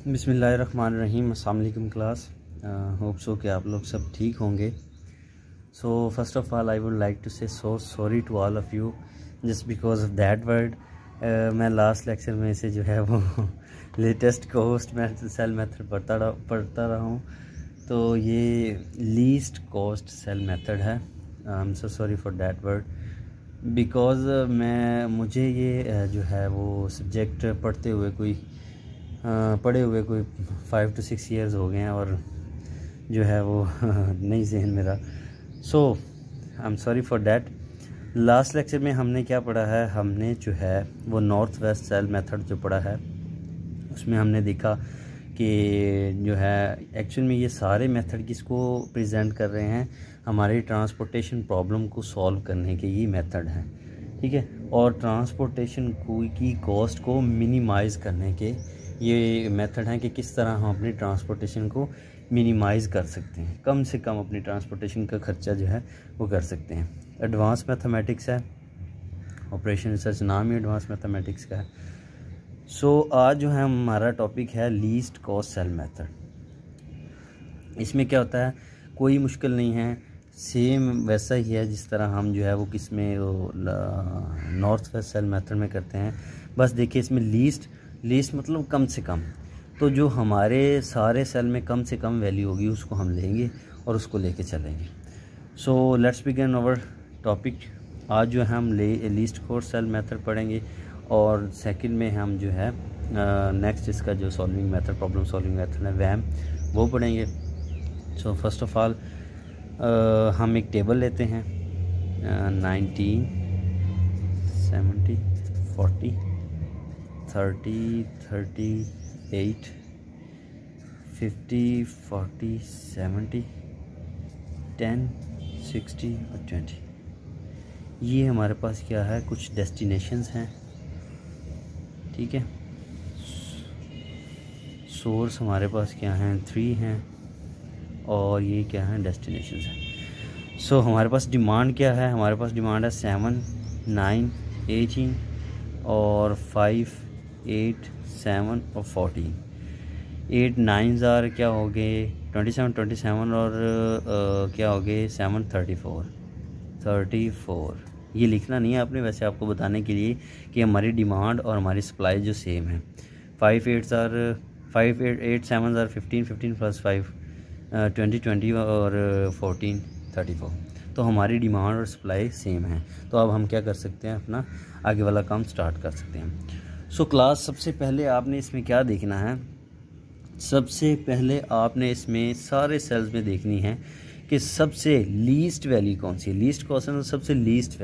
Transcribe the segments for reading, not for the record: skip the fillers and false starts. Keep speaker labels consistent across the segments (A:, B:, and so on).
A: बिस्मिल्लाहिर्रहमानिर्रहीम। अस्सलाम वालेकुम क्लास। होप सो कि आप लोग सब ठीक होंगे। So first of all I would like to say so sorry to all of you just because of that word. मैं लास्ट लेक्चर में से जो है वो लेटेस्ट कॉस्ट सेल मेथड पढ़ता रहा हूँ। तो ये लीस्ट कॉस्ट सेल मेथड है। I am so sorry for that word because मुझे ये जो है वो सब्जेक्ट पढ़े हुए कोई 5 to 6 ईयर्स हो गए हैं और जो है वो नहीं जहन मेरा। So I am sorry for that. Last lecture में हमने क्या पढ़ा है, हमने जो है वो नॉर्थ वेस्ट सेल मेथड जो पढ़ा है उसमें हमने देखा कि जो है एक्चुअल में ये सारे मेथड किसको प्रेजेंट कर रहे हैं, हमारी ट्रांसपोर्टेशन प्रॉब्लम को सॉल्व करने के ये मेथड हैं, ठीक है। और ट्रांसपोर्टेशन की कॉस्ट को मिनिमाइज़ करने के ये मेथड हैं कि किस तरह हम अपनी ट्रांसपोर्टेशन को मिनिमाइज़ कर सकते हैं, कम से कम अपनी ट्रांसपोर्टेशन का ख़र्चा जो है वो कर सकते हैं। एडवांस मैथमेटिक्स है, ऑपरेशन रिसर्च नाम ही एडवांस मैथमेटिक्स का है। सो आज जो है हमारा टॉपिक है लीस्ट कॉस्ट सेल मेथड। इसमें क्या होता है, कोई मुश्किल नहीं है, सेम वैसा ही है जिस तरह हम जो है वो किस में नॉर्थ वेस्ट सेल मेथड में करते हैं। बस देखिए इसमें लीस्ट मतलब कम से कम, तो जो हमारे सारे सेल में कम से कम वैल्यू होगी उसको हम लेंगे और उसको लेके चलेंगे। So let's begin our topic. आज जो है हम लीस्ट कॉस्ट सेल मेथड पढ़ेंगे और सेकंड में हम जो है नेक्स्ट इसका जो solving method, problem solving method है वैम, वो पढ़ेंगे। सो फर्स्ट ऑफ ऑल हम एक टेबल लेते हैं 19, 70, 40, 30, 38, 50, 40, 70, 10, 60 और 20। ये हमारे पास क्या है, कुछ डेस्टिनेशंस हैं, ठीक है। सोर्स हमारे पास क्या हैं, 3 हैं और ये क्या है, डेस्टिनेशंस हैं। सो हमारे पास डिमांड क्या है, हमारे पास डिमांड है 7, 9, 18 और 5, 8, 7 और 14। 8 9 क्या हो गए 27 और क्या हो गए 7 34। ये लिखना नहीं है आपने, वैसे आपको बताने के लिए कि हमारी डिमांड और हमारी सप्लाई जो सेम है। 5 8 7 15 15 + 5 20 और 14 34। तो हमारी डिमांड और सप्लाई सेम है। तो अब हम क्या कर सकते हैं, अपना आगे वाला काम स्टार्ट कर सकते हैं। सो क्लास सबसे पहले आपने इसमें क्या देखना है, सबसे पहले आपने इसमें सारे सेल्स में देखनी है कि सबसे लीस्ट वैल्यू कौन सी है। लीस्ट कॉस्ट है, सबसे लीस्ट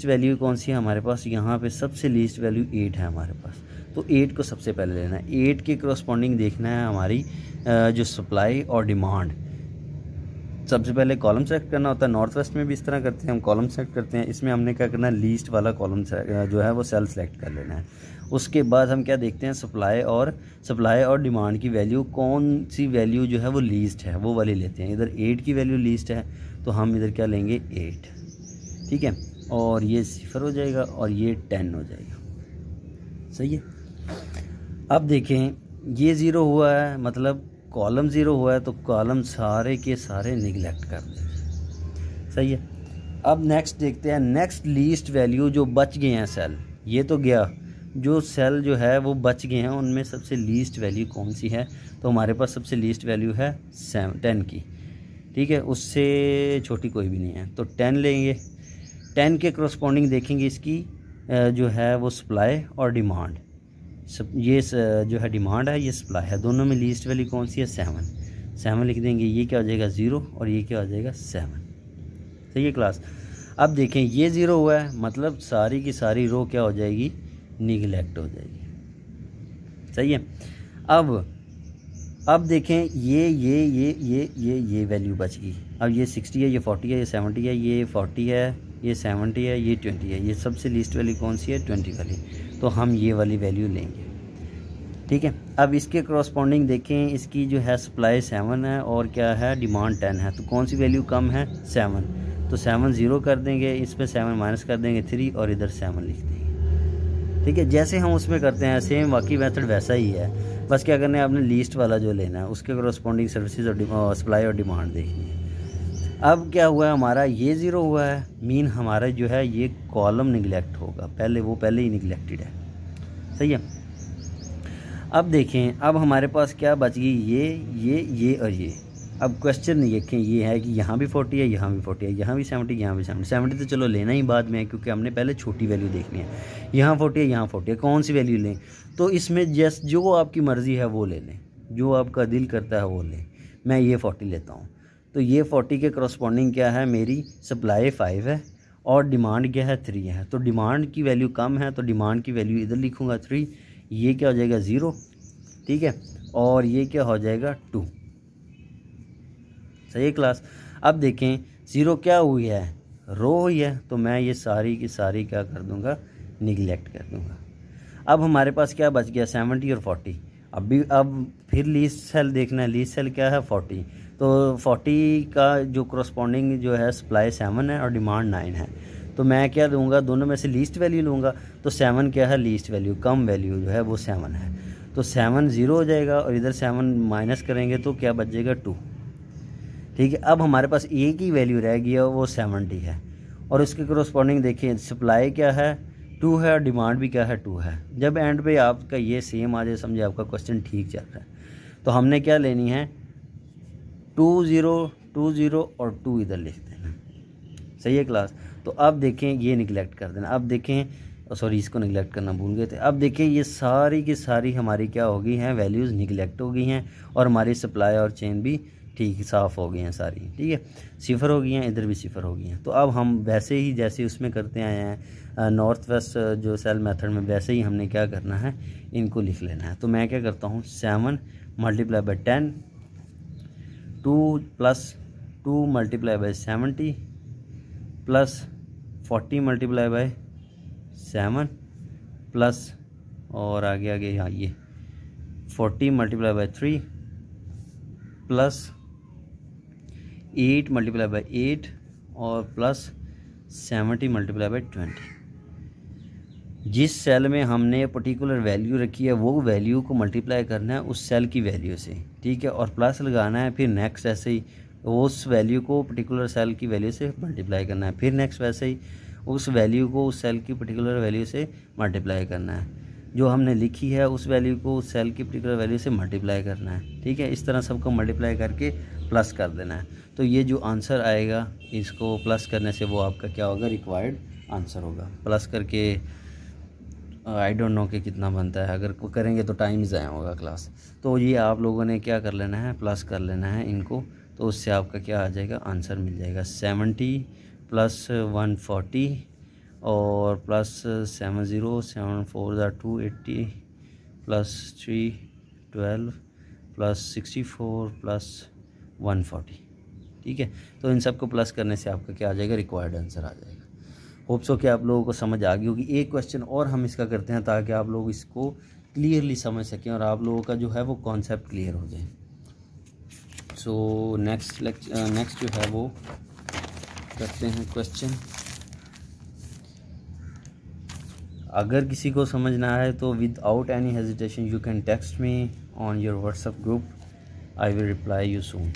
A: वैल्यू कौन सी है हमारे पास, यहाँ पे सबसे लीस्ट वैल्यू 8 है हमारे पास। तो 8 को सबसे पहले लेना है, 8 के करस्पॉन्डिंग देखना है हमारी जो सप्लाई और डिमांड। सबसे पहले कॉलम सेलेक्ट करना होता है, नॉर्थ वेस्ट में भी इस तरह करते हैं, हम कॉलम सेलेक्ट करते हैं। इसमें हमने क्या करना है, लीस्ट वाला कॉलम जो है वो सेल सेलेक्ट कर लेना है। उसके बाद हम क्या देखते हैं, सप्लाई और डिमांड की वैल्यू, कौन सी वैल्यू जो है वो लीस्ट है वो वाली लेते हैं। इधर 8 की वैल्यू लीस्ट है तो हम इधर क्या लेंगे 8, ठीक है। और ये 0 हो जाएगा और ये 10 हो जाएगा, सही है। अब देखें ये 0 हुआ है, मतलब कॉलम 0 हुआ है, तो कॉलम सारे के सारे निगलेक्ट कर देंगे, सही है। अब नेक्स्ट देखते हैं, नेक्स्ट लीस्ट वैल्यू जो बच गए हैं सेल, ये तो गया, जो सेल जो है वो बच गए हैं उनमें सबसे लीस्ट वैल्यू कौन सी है। तो हमारे पास सबसे लीस्ट वैल्यू है 10 की, ठीक है, उससे छोटी कोई भी नहीं है। तो 10 लेंगे, 10 के करस्पॉन्डिंग देखेंगे इसकी जो है वो सप्लाई और डिमांड। ये जो है डिमांड है, ये सप्लाई है, दोनों में लीस्ट वैल्यू कौन सी है 7 लिख देंगे। ये क्या हो जाएगा 0 और ये क्या हो जाएगा 7, सही है क्लास। अब देखें ये 0 हुआ है, मतलब सारी की सारी रो क्या हो जाएगी, निगलेक्ट हो जाएगी, सही है। अब देखें ये वैल्यू बच गई। अब ये 60 है, ये 40 है, ये 70 है, ये 40 है, ये 70 है, ये 20 है। ये सबसे लीस्ट वैल्यू कौन सी है 20 वाली, तो हम ये वाली वैल्यू लेंगे, ठीक है। अब इसके करस्पॉन्डिंग देखें, इसकी जो है सप्लाई 7 है और क्या है डिमांड 10 है, तो कौन सी वैल्यू कम है 7, तो 7 0 कर देंगे, इस पर 7 माइनस कर देंगे 3 और इधर 7 लिख देंगे, ठीक है। जैसे हम उसमें करते हैं सेम, बाकी मेथड वैसा ही है। बस क्या करना है, आपने लीस्ट वाला जो लेना है उसके कॉरस्पॉन्डिंग सर्विसेज और सप्लाई और डिमांड देखनी है। अब क्या हुआ है, हमारा ये ज़ीरो हुआ है, मीन हमारा जो है ये कॉलम निगलेक्ट होगा, पहले ही निगलेक्टेड है, सही है। अब देखें, अब हमारे पास क्या बच गई, ये और ये। अब क्वेश्चन देखें, ये है कि यहाँ भी 40 है, यहाँ भी 40 है, यहाँ भी 70, यहाँ भी 70। 70 तो चलो लेना ही बाद में है क्योंकि हमने पहले छोटी वैल्यू देखनी है। यहाँ 40 है, यहाँ 40 है, कौन सी वैल्यू लें? तो इसमें जस्ट जो आपकी मर्ज़ी है वो ले लें, जो आपका दिल करता है वो लें। मैं ये 40 लेता हूँ। तो ये 40 के करस्पॉन्डिंग क्या है, मेरी सप्लाई 5 है और डिमांड क्या है, 3 है। तो डिमांड की वैल्यू कम है तो डिमांड की वैल्यू इधर लिखूँगा 3, ये क्या हो जाएगा 0, ठीक है, और ये क्या हो जाएगा 2, सही है क्लास। अब देखें 0 क्या हुई है, रो हुई है, तो मैं ये सारी की सारी क्या कर दूंगा, निगलेक्ट कर दूंगा। अब हमारे पास क्या बच गया, 70 और 40। अब फिर लीस्ट सेल देखना है, लीस्ट सेल क्या है 40। तो 40 का जो करस्पॉन्डिंग जो है सप्लाई 7 है और डिमांड 9 है। तो मैं क्या लूँगा, दोनों में से लीस्ट वैल्यू लूँगा। तो 7 क्या है, लीस्ट वैल्यू, कम वैल्यू जो है वो 7 है। तो 7 0 हो जाएगा और इधर 7 माइनस करेंगे तो क्या बच जाएगा 2, ठीक है। अब हमारे पास एक ही वैल्यू रह गई है, वो 70 है और उसके करस्पॉन्डिंग देखिए सप्लाई क्या है 2 है और डिमांड भी क्या है 2 है। जब एंड पे आपका ये सेम आ जाए, समझे आपका क्वेश्चन ठीक चल रहा है। तो हमने क्या लेनी है, 2 0 2 0 और 2 इधर लिख देना, सही है क्लास। तो अब देखें, ये निगलेक्ट कर देना। अब देखें, सॉरी इसको निगलेक्ट करना भूल गए थे। अब देखें ये सारी की सारी हमारी क्या हो गई हैं, वैल्यूज़ निगलेक्ट हो गई हैं और हमारी सप्लाई और चेन भी ठीक साफ़ हो गई हैं सारी, ठीक है, 0 हो गई हैं, इधर भी 0 हो गई हैं। तो अब हम वैसे ही जैसे उसमें करते आए हैं नॉर्थ वेस्ट जो सेल मेथड में, वैसे ही हमने क्या करना है, इनको लिख लेना है। तो मैं क्या करता हूँ, 7 multiply by 10, 2 plus 2 multiply by 70 plus 40 multiply by 7 plus और आगे यहाँ ये 40 multiply by 3 plus 8 multiply by 8 और प्लस 70 मल्टीप्लाई बाई 20। जिस सेल में हमने पर्टिकुलर वैल्यू रखी है वो वैल्यू को मल्टीप्लाई करना है उस सेल की वैल्यू से, ठीक है, और प्लस लगाना है। फिर नेक्स्ट ऐसे ही उस वैल्यू को पर्टिकुलर सेल की वैल्यू से मल्टीप्लाई करना है। फिर नेक्स्ट वैसे ही उस वैल्यू को उस सेल की पर्टिकुलर वैल्यू से मल्टीप्लाई करना है। जो हमने लिखी है उस वैल्यू को उस सेल की पर्टिकुलर वैल्यू से मल्टीप्लाई करना है, ठीक है। इस तरह सबको मल्टीप्लाई करके प्लस कर देना है। तो ये जो आंसर आएगा इसको प्लस करने से वो आपका क्या होगा, रिक्वायर्ड आंसर होगा। प्लस करके आई डोंट नो कि कितना बनता है, अगर करेंगे तो टाइम ज़ाया होगा क्लास। तो ये आप लोगों ने क्या कर लेना है, प्लस कर लेना है इनको, तो उससे आपका क्या आ जाएगा, आंसर मिल जाएगा 70 प्लस 140 और प्लस 70 7 4 280 प्लस 3 12 प्लस 64 प्लस 140, ठीक है। तो इन सब को प्लस करने से आपका क्या आ जाएगा, रिक्वायर्ड आंसर आ जाएगा। होप सो कि आप लोगों को समझ आ गई होगी। एक क्वेश्चन और हम इसका करते हैं ताकि आप लोग इसको क्लियरली समझ सकें और आप लोगों का जो है वो कॉन्सेप्ट क्लियर हो जाए। सो नेक्स्ट जो है वो करते हैं क्वेश्चन। अगर किसी को समझना है तो without any hesitation you can text me on your WhatsApp group, I will reply you soon.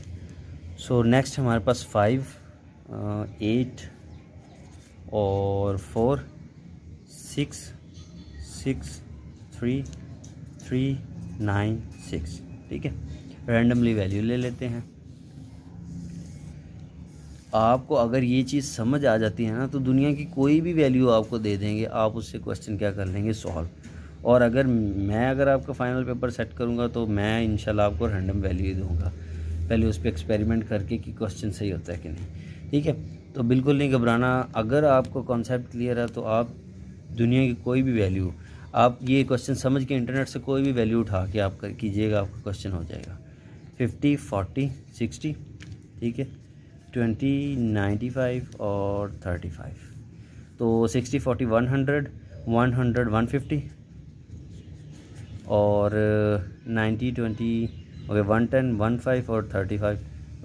A: So next हमारे पास 5 8 और 4 6 6 3 3 9 6, ठीक है। रैंडमली वैल्यू ले लेते हैं। आपको अगर ये चीज़ समझ आ जाती है ना तो दुनिया की कोई भी वैल्यू आपको दे देंगे, आप उससे क्वेश्चन क्या कर लेंगे, सॉल्व। और अगर आपका फाइनल पेपर सेट करूँगा तो मैं इंशाल्लाह आपको रैंडम वैल्यू ही दूँगा, पहले उस पर एक्सपेरिमेंट करके कि क्वेश्चन सही होता है कि नहीं, ठीक है। तो बिल्कुल नहीं घबराना। अगर आपको कॉन्सेप्ट क्लियर है तो आप दुनिया की कोई भी वैल्यू, आप ये क्वेश्चन समझ के इंटरनेट से कोई भी वैल्यू उठा के आप कीजिएगा, आपका क्वेश्चन हो जाएगा। 50 40 60, ठीक है, 20 95 और 35। तो 60 40 100 100 150 और 90 20 हो गए 110 15 और 35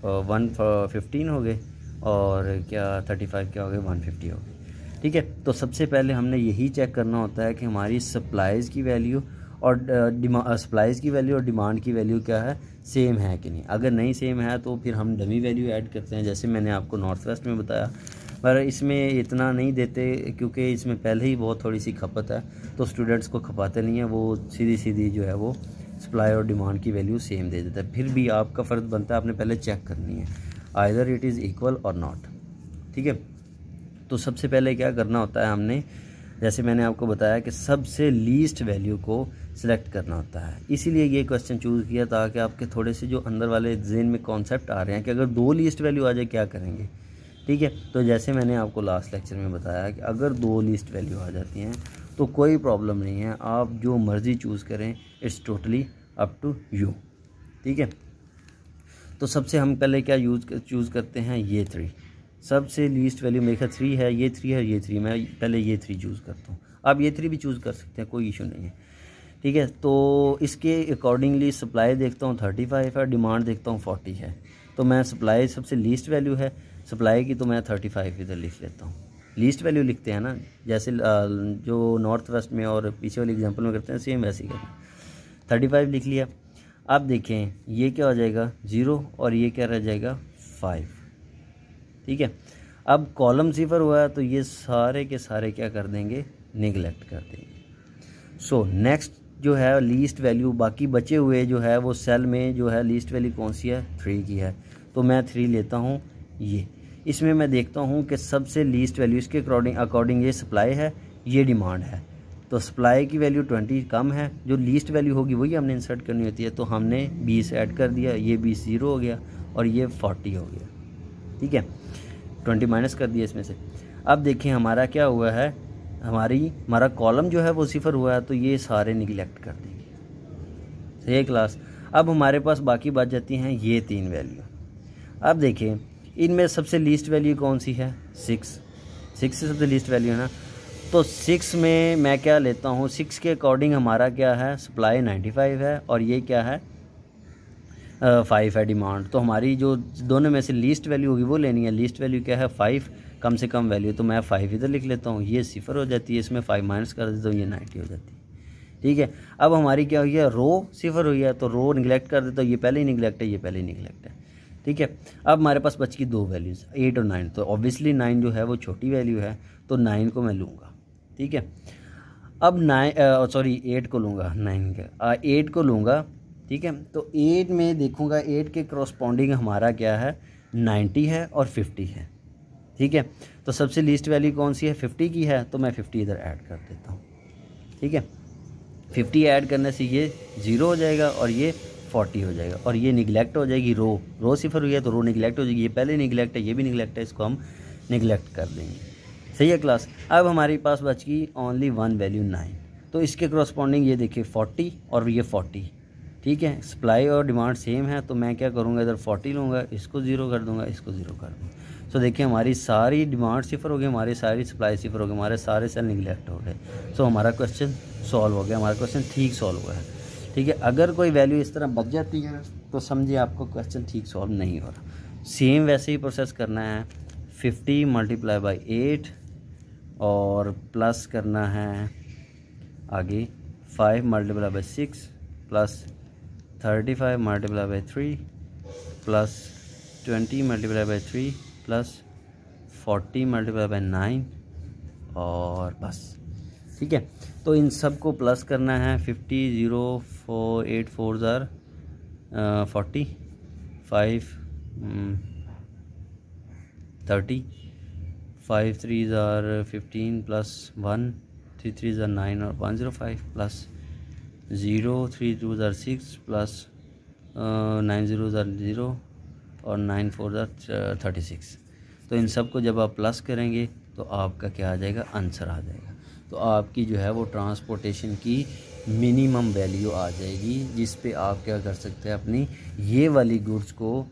A: 115 हो गए और क्या 35 क्या हो गए 150 हो गए, ठीक है। तो सबसे पहले हमने यही चेक करना होता है कि हमारी सप्लाईज़ की वैल्यू और सप्लाईज़ की वैल्यू और डिमांड की वैल्यू क्या है, सेम है कि नहीं। अगर नहीं सेम है तो फिर हम डमी वैल्यू ऐड करते हैं, जैसे मैंने आपको नॉर्थ वेस्ट में बताया। पर इसमें इतना नहीं देते क्योंकि इसमें पहले ही बहुत थोड़ी सी खपत है, तो स्टूडेंट्स को खपाते नहीं है, वो सीधी सीधी जो है वो सप्लाई और डिमांड की वैल्यू सेम दे देता है। फिर भी आपका फ़र्ज़ बनता है आपने पहले चेक करनी है आइदर इट इज़ इक्वल और नॉट। ठीक है, तो सबसे पहले क्या करना होता है हमने, जैसे मैंने आपको बताया कि सबसे लीस्ट वैल्यू को सिलेक्ट करना होता है। इसीलिए ये क्वेश्चन चूज़ किया ताकि आपके थोड़े से जो अंदर वाले ज़हन में कॉन्सेप्ट आ रहे हैं कि अगर 2 लीस्ट वैल्यू आ जाए क्या करेंगे। ठीक है, तो जैसे मैंने आपको लास्ट लेक्चर में बताया कि अगर 2 लीस्ट वैल्यू आ जाती हैं तो कोई प्रॉब्लम नहीं है, आप जो मर्ज़ी चूज़ करें, it's totally up to you. ठीक है, तो सबसे हम पहले क्या चूज़ करते हैं, ये 3 सबसे लीस्ट वैल्यू मेरे ख्याल 3 है, ये 3 है, ये 3, मैं पहले ये 3 चूज़ करता हूँ। आप ये 3 भी चूज़ कर सकते हैं, कोई इशू नहीं है। ठीक है, तो इसके अकॉर्डिंगली सप्लाई देखता हूँ 35 है, डिमांड देखता हूँ 40 है, तो मैं सप्लाई सबसे लीस्ट वैल्यू है सप्लाई की, तो मैं 35 इधर लिख लेता हूँ। लीस्ट वैल्यू लिखते हैं ना, जैसे जो नॉर्थ वेस्ट में और पीछे वाले एग्जांपल में करते हैं, सेम वैसे ही करते हैं। 35 लिख लिया। अब देखें ये क्या हो जाएगा 0 और ये क्या रह जाएगा 5। ठीक है, अब कॉलम सिफर हुआ है तो ये सारे के सारे क्या कर देंगे, निगलेक्ट कर देंगे। सो नेक्स्ट जो है लीस्ट वैल्यू, बाकी बचे हुए जो है वो सेल में जो है लीस्ट वैल्यू कौन सी है, 3 की है, तो मैं 3 लेता हूँ। ये इसमें मैं देखता हूँ कि सबसे लीस्ट वैल्यू इसके अकॉर्डिंग ये सप्लाई है, ये डिमांड है, तो सप्लाई की वैल्यू 20 कम है, जो लीस्ट वैल्यू होगी वही हमने इंसर्ट करनी होती है, तो हमने 20 ऐड कर दिया, ये 20 0 हो गया और ये 40 हो गया। ठीक है, 20 माइनस कर दिया इसमें से। अब देखें हमारा क्या हुआ है, हमारा कॉलम जो है वो सिफर हुआ है, तो ये सारे निगलेक्ट कर देंगे। सही है क्लास। अब हमारे पास बाकी बच जाती हैं ये 3 वैल्यू। अब देखें इनमें सबसे लीस्ट वैल्यू कौन सी है, 6 से सबसे लीस्ट वैल्यू है ना, तो 6 में मैं क्या लेता हूँ, 6 के अकॉर्डिंग हमारा क्या है, सप्लाई 95 है और ये क्या है 5 है डिमांड। तो हमारी जो दोनों में से लीस्ट वैल्यू होगी वो लेनी है। लीस्ट वैल्यू क्या है 5, कम से कम वैल्यू, तो मैं 5 इधर लिख लेता हूँ। ये 0 हो जाती है, इसमें 5 माइनस कर देता हूँ, ये 90 हो जाती है। ठीक है, अब हमारी क्या हुई है, रो 0 हुई है, तो रो निगलेक्ट कर देता हूँ, ये पहले ही निगलेक्ट है, ये पहले ही निगलेक्ट है। ठीक है, अब हमारे पास बच की 2 वैल्यूज़ 8 और 9, तो ऑब्वियसली 9 जो है वो छोटी वैल्यू है, तो 9 को मैं लूँगा। ठीक है, अब 8 को लूँगा, 9 का 8 को लूँगा। ठीक है, तो 8 में देखूँगा 8 के करस्पॉन्डिंग हमारा क्या है 90 है और 50 है। ठीक है, तो सबसे लीस्ट वैल्यू कौन सी है, 50 की है, तो मैं 50 इधर ऐड कर देता हूँ। ठीक है, 50 ऐड करने से ये 0 हो जाएगा और ये 40 हो जाएगा और ये निगलेक्ट हो जाएगी, रो 0 हुई है तो रो निगलेक्ट हो जाएगी, ये पहले निगलेक्ट है, ये भी निगलेक्ट है, इसको हम निगलेक्ट कर देंगे। सही है क्लास। अब हमारे पास बच गई ओनली 1 वैल्यू 9, तो इसके करस्पॉन्डिंग ये देखिए 40 और ये 40। ठीक है, सप्लाई और डिमांड सेम है, तो मैं क्या करूँगा इधर 40 लूँगा, इसको 0 कर दूँगा, इसको 0 कर दूँगा। सो देखिए हमारी सारी डिमांड 0 हो गई, हमारी सारी सप्लाई 0 हो गई, हमारे सारे सेल निगलेक्ट हो गए। सो हमारा क्वेश्चन सॉल्व हो गया, हमारा क्वेश्चन ठीक सॉल्व हुआ है। ठीक है, अगर कोई वैल्यू इस तरह बच जाती है तो समझिए आपको क्वेश्चन ठीक सॉल्व नहीं हो रहा। सेम वैसे ही प्रोसेस करना है, 50 मल्टीप्लाई बाई 8 और प्लस करना है आगे 5 multiply by 6 plus 35 multiply by 3 plus 20 multiply by 3 plus 40 multiply by 9 और बस। ठीक है, तो इन सब को प्लस करना है। 50 0 4 8 4 ज़ार 40 5 30 5 3 ज़ार 15 प्लस 1 3 3 ज़ार 9 और 105 प्लस 0 3 2 ज़ार 6 प्लस 9 0 ज़ार 0 और 9 4 ज़ार 36। तो इन सब को जब आप प्लस करेंगे तो आपका क्या आ जाएगा, आंसर आ जाएगा। तो आपकी जो है वो ट्रांसपोर्टेशन की मिनिमम वैल्यू आ जाएगी, जिस पे आप क्या कर सकते हैं, अपनी ये वाली गुड्स को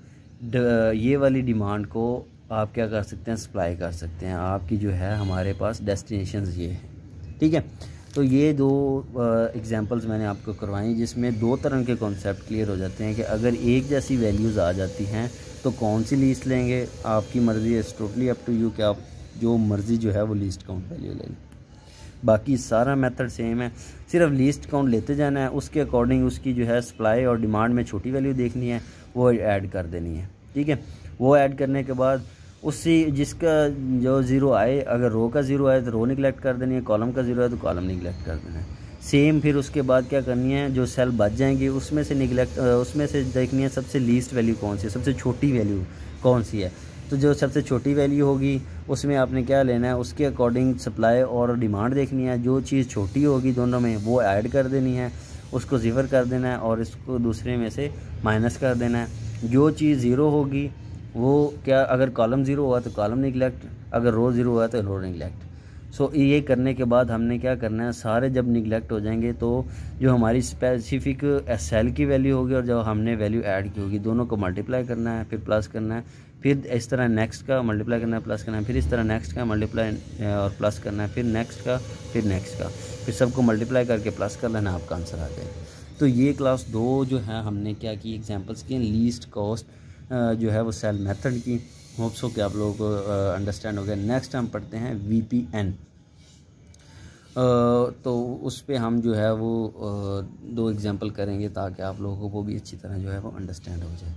A: ये वाली डिमांड को आप क्या कर सकते हैं, सप्लाई कर सकते हैं। आपकी जो है हमारे पास डेस्टिनेशंस ये हैं। ठीक है, तो ये 2 एग्जांपल्स मैंने आपको करवाई, जिसमें 2 तरह के कॉन्सेप्ट क्लियर हो जाते हैं कि अगर एक जैसी वैल्यूज़ आ जाती हैं तो कौन सी लीस्ट लेंगे, आपकी मर्ज़ी है, टोटली अप टू यू कि आप जो मर्ज़ी जो है वो लीस्ट काउंट वैल्यू लें। बाकी सारा मेथड सेम है, सिर्फ लीस्ट काउंट लेते जाना है, उसके अकॉर्डिंग उसकी जो है सप्लाई और डिमांड में छोटी वैल्यू देखनी है, वो ऐड कर देनी है। ठीक है, वो ऐड करने के बाद उससे जिसका जो ज़ीरो आए, अगर रो का ज़ीरो आए तो रो निगलेक्ट कर देनी है, कॉलम का ज़ीरो आए तो कॉलम निगलेक्ट कर देना है। सेम फिर उसके बाद क्या करनी है, जो सेल बच जाएंगी उसमें से देखनी है सबसे लीस्ट वैल्यू कौन सी है, सबसे छोटी वैल्यू कौन सी है। तो जो सबसे छोटी वैल्यू होगी उसमें आपने क्या लेना है, उसके अकॉर्डिंग सप्लाई और डिमांड देखनी है, जो चीज़ छोटी होगी दोनों में वो ऐड कर देनी है, उसको ज़ीरो कर देना है और इसको दूसरे में से माइनस कर देना है। जो चीज़ ज़ीरो होगी वो क्या, अगर कॉलम ज़ीरो हुआ तो कॉलम निगलेक्ट, अगर रो ज़ीरो हुआ तो रो निगलेक्ट। सो ये करने के बाद हमने क्या करना है, सारे जब निगलेक्ट हो जाएंगे तो जो हमारी स्पेसिफिक सेल की वैल्यू होगी और जो हमने वैल्यू ऐड की होगी दोनों को मल्टीप्लाई करना है, फिर प्लस करना है, फिर इस तरह नेक्स्ट का मल्टीप्लाई करना है, प्लस करना है, फिर इस तरह नेक्स्ट का मल्टीप्लाई और प्लस करना है, फिर नेक्स्ट का, फिर नेक्स्ट का, फिर सबको मल्टीप्लाई करके प्लस कर लेना, आपका आंसर आ जाएगा। तो ये क्लास 2 जो है हमने क्या की, एग्जांपल्स की लीस्ट कॉस्ट जो है वो सेल मेथड की। होप्स हो कि आप लोगों को अंडरस्टैंड हो गया। नेक्स्ट हम पढ़ते हैं VPN। तो उस पे हम जो है वो 2 एग्जांपल करेंगे ताकि आप लोगों को भी अच्छी तरह जो है वो अंडरस्टैंड हो जाए।